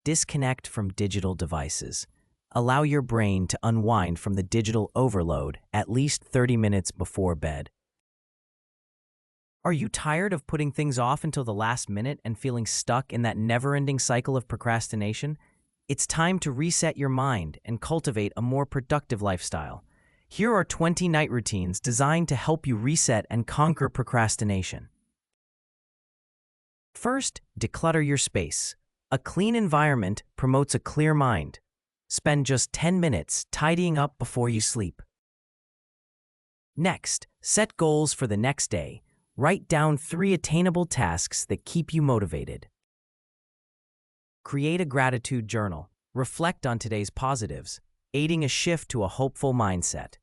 Disconnect from digital devices. Allow your brain to unwind from the digital overload at least 30 minutes before bed. Are you tired of putting things off until the last minute and feeling stuck in that never-ending cycle of procrastination? It's time to reset your mind and cultivate a more productive lifestyle. Here are 20 night routines designed to help you reset and conquer procrastination. First, declutter your space. A clean environment promotes a clear mind. Spend just 10 minutes tidying up before you sleep. Next, set goals for the next day. Write down 3 attainable tasks that keep you motivated. Create a gratitude journal. Reflect on today's positives, aiding a shift to a hopeful mindset.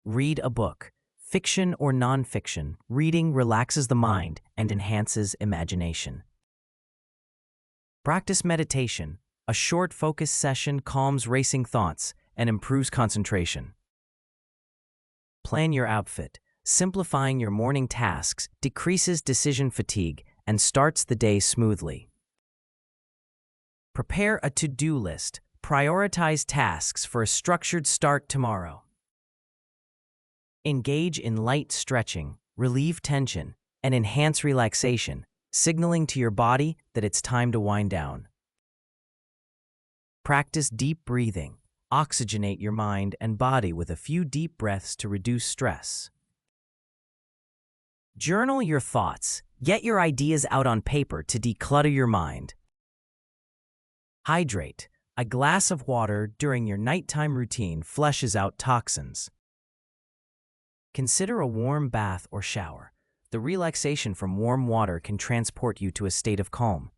Read a book. Fiction or nonfiction, reading relaxes the mind and enhances imagination. Practice meditation. A short focus session calms racing thoughts and improves concentration. Plan your outfit. Simplifying your morning tasks decreases decision fatigue and starts the day smoothly. Prepare a to-do list. Prioritize tasks for a structured start tomorrow. Engage in light stretching, relieve tension, and enhance relaxation, signaling to your body that it's time to wind down. Practice deep breathing. Oxygenate your mind and body with a few deep breaths to reduce stress. Journal your thoughts. Get your ideas out on paper to declutter your mind. Hydrate. A glass of water during your nighttime routine flushes out toxins. Consider a warm bath or shower. The relaxation from warm water can transport you to a state of calm.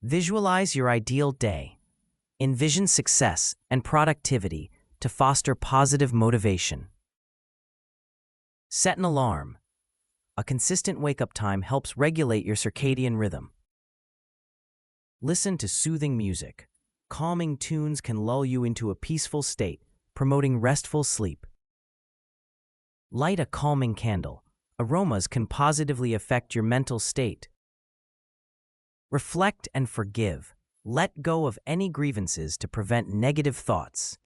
Visualize your ideal day. Envision success and productivity to foster positive motivation. Set an alarm. A consistent wake-up time helps regulate your circadian rhythm. Listen to soothing music. Calming tunes can lull you into a peaceful state, promoting restful sleep. Light a calming candle. Aromas can positively affect your mental state. Reflect and forgive. Let go of any grievances to prevent negative thoughts.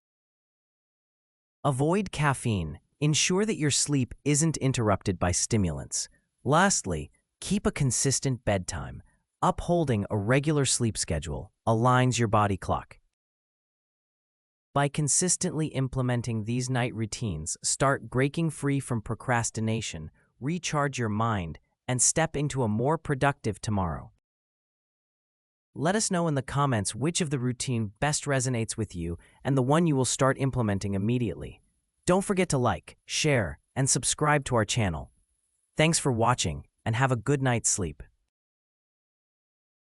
Avoid caffeine. Ensure that your sleep isn't interrupted by stimulants. Lastly, keep a consistent bedtime. Upholding a regular sleep schedule aligns your body clock. By consistently implementing these night routines, start breaking free from procrastination, recharge your mind, and step into a more productive tomorrow. Let us know in the comments which of the routine best resonates with you and the one you will start implementing immediately. Don't forget to like, share, and subscribe to our channel. Thanks for watching, and have a good night's sleep.